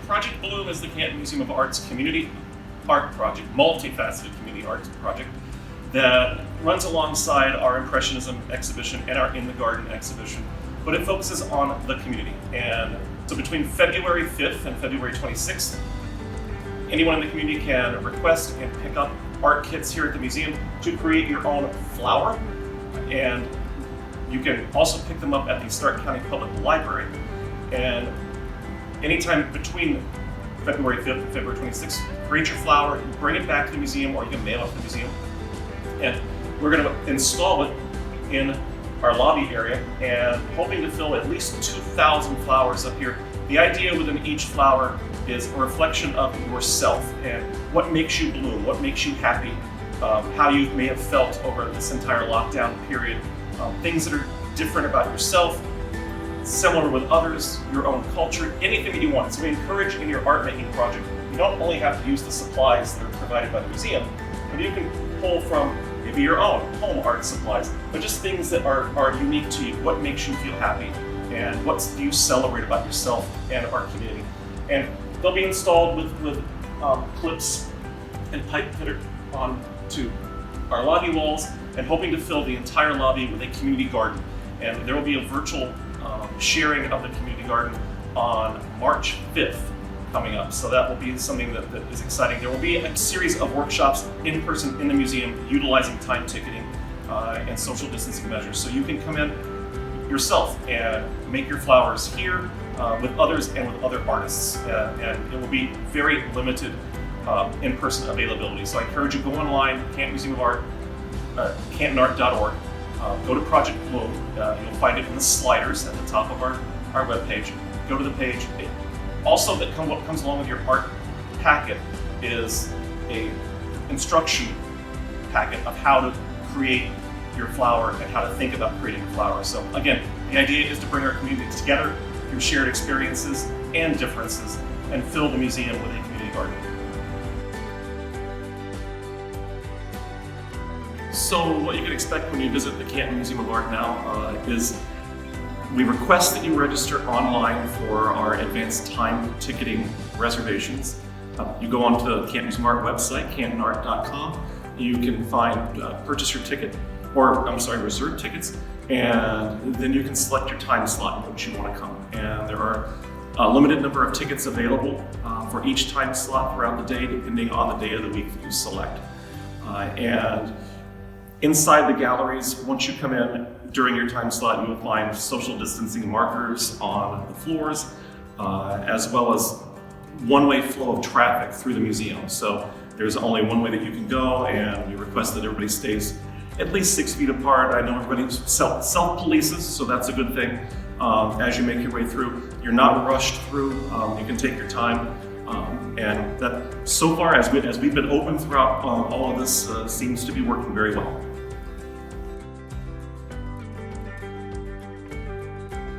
Project Bloom is the Canton Museum of Art's community art project, multifaceted community art project that runs alongside our Impressionism exhibition and our In the Garden exhibition, but it focuses on the community. And so between February 5th and February 26th, anyone in the community can request and pick up art kits here at the museum to create your own flower. And you can also pick them up at the Stark County Public Library. And anytime between February 5th and February 26th, create your flower, bring it back to the museum, or you can mail it to the museum. And we're going to install it in our lobby area and hoping to fill at least 2,000 flowers up here. The idea within each flower is a reflection of yourself and what makes you bloom, what makes you happy, how you may have felt over this entire lockdown period, things that are different about yourself, similar with others, your own culture, anything that you want. So we encourage in your art making project, you don't only have to use the supplies that are provided by the museum, but you can pull from maybe your own home art supplies, but just things that are unique to you, what makes you feel happy, and what do you celebrate about yourself and our community. And they'll be installed with clips and pipe that are onto our lobby walls, and hoping to fill the entire lobby with a community garden. And there will be a virtual sharing of the community garden on March 5th coming up. So that will be something that is exciting. There will be a series of workshops in person in the museum utilizing time ticketing and social distancing measures. So you can come in yourself and make your flowers here with others and with other artists. And it will be very limited in-person availability. So I encourage you, go online, Canton Museum of Art, cantonart.org. Go to Project Bloom. You'll find it in the sliders at the top of our webpage. Go to the page. Also, what comes along with your art packet is a instruction packet of how to create your flower and how to think about creating a flower. So again, the idea is to bring our community together through shared experiences and differences and fill the museum with a community garden. So what you can expect when you visit the Canton Museum of Art now is we request that you register online for our advanced time ticketing reservations. You go onto the Canton Museum of Art website, cantonart.com. You can purchase your ticket, reserve tickets, and then you can select your time slot in which you want to come. And there are a limited number of tickets available for each time slot throughout the day, depending on the day of the week that you select. And inside the galleries, once you come in during your time slot, you will find social distancing markers on the floors, as well as one-way flow of traffic through the museum. So there's only one way that you can go, and we request that everybody stays at least 6 feet apart. I know everybody self-polices, so that's a good thing. As you make your way through, you're not rushed through. You can take your time. And that, so far, as we've been open throughout all of this, seems to be working very well.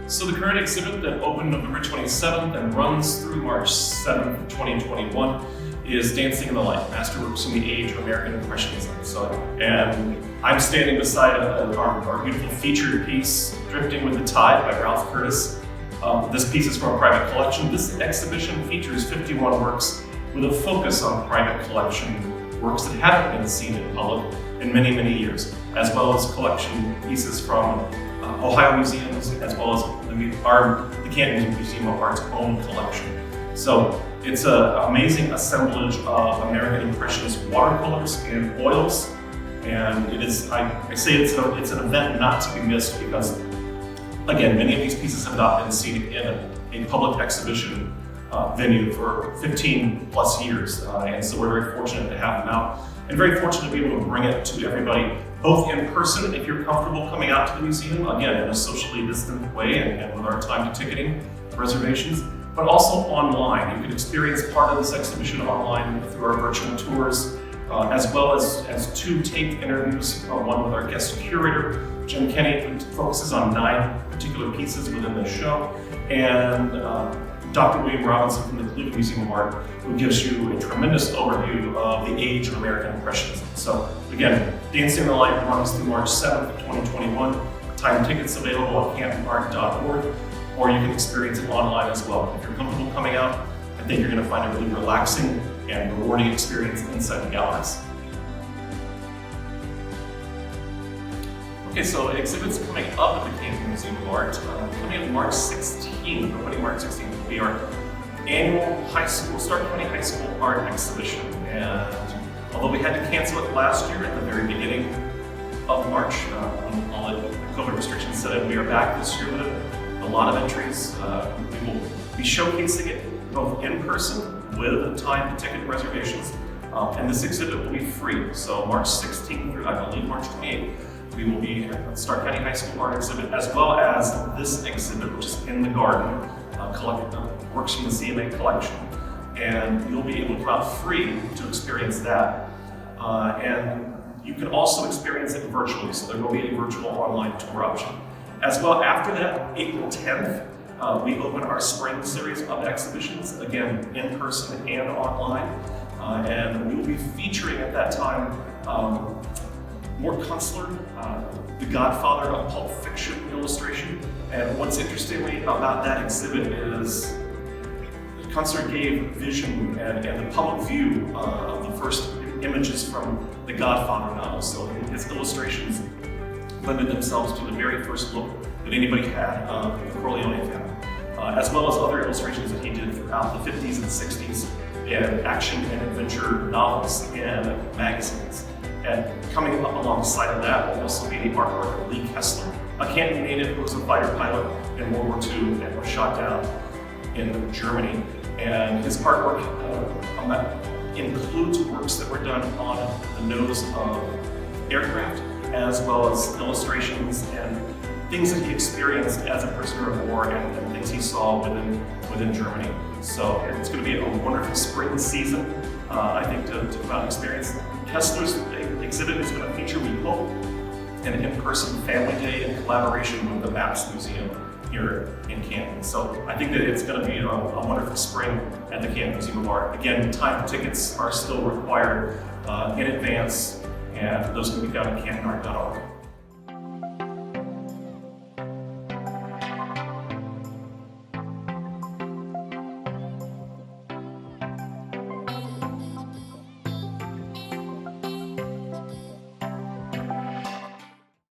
So the current exhibit that opened November 27th and runs through March 7th, 2021 is Dancing in the Light, Masterworks from the Age of American Impressionism. And I'm standing beside our beautiful featured piece, Drifting with the Tide by Ralph Curtis. This piece is from a private collection. This exhibition features 51 works with a focus on private collection, works that haven't been seen in public in many, many years, as well as collection pieces from Ohio museums, as well as the Canton Museum of Art's own collection. So it's an amazing assemblage of American Impressionist watercolors and oils, and it is, I say it's an event not to be missed because, again, many of these pieces have not been seen in a public exhibition venue for 15 plus years, and so we're very fortunate to have them out, and very fortunate to be able to bring it to everybody, both in person, if you're comfortable coming out to the museum, again, in a socially distant way and with our time to ticketing reservations, but also online. You can experience part of this exhibition online through our virtual tours, as well as 2 taped interviews, one with our guest curator, Jim Kenny, who focuses on 9 particular pieces within the show, and Dr. William Robinson from the Cleveland Museum of Art, who gives you a tremendous overview of the age of American Impressionism. So again, Dancing in the Light runs through March 7th, 2021. Time tickets available at cantonart.org, or you can experience it online as well. If you're comfortable coming out, I think you're going to find a really relaxing and rewarding experience inside the galleries. Okay, so exhibits coming up at the Canton Museum of Art. Coming up March 16th, opening March 16th, will be our annual Start County High School art exhibition. And although we had to cancel it last year at the very beginning of March, when all the COVID restrictions set in, we are back this year with a lot of entries. We will be showcasing it both in person with time to ticket reservations, and this exhibit will be free. So March 16th through, I believe, March 28th, we will be at the Stark County High School art exhibit, as well as this exhibit, which is in the garden, works from the CMA collection. And you'll be able to come out free to experience that. And you can also experience it virtually, so there will be a virtual online tour option. As well, after that, April 10th, we open our spring series of exhibitions, again, in person and online. And we will be featuring at that time Mort Kunstler, the godfather of pulp fiction illustration. And what's interestingly about that exhibit is Kunstler gave vision and the public view of the first images from the Godfather novel. So his illustrations lended themselves to the very first look that anybody had of the Corleone family, as well as other illustrations that he did throughout the 50s and 60s in action and adventure novels and magazines. And coming up alongside of that will also be the artwork of Lee Kessler, a Canton native who was a fighter pilot in World War II and was shot down in Germany. And his artwork on that includes works that were done on the nose of aircraft, as well as illustrations and things that he experienced as a prisoner of war and things he saw within Germany. So it's going to be a wonderful spring season, I think, to come out and experience. Kessler's exhibit is going to feature, we hope, an in-person family day in collaboration with the Max Museum here in Canton. So I think that it's going to be a wonderful spring at the Canton Museum of Art. Again, time tickets are still required in advance, and those can be found at cantonart.org.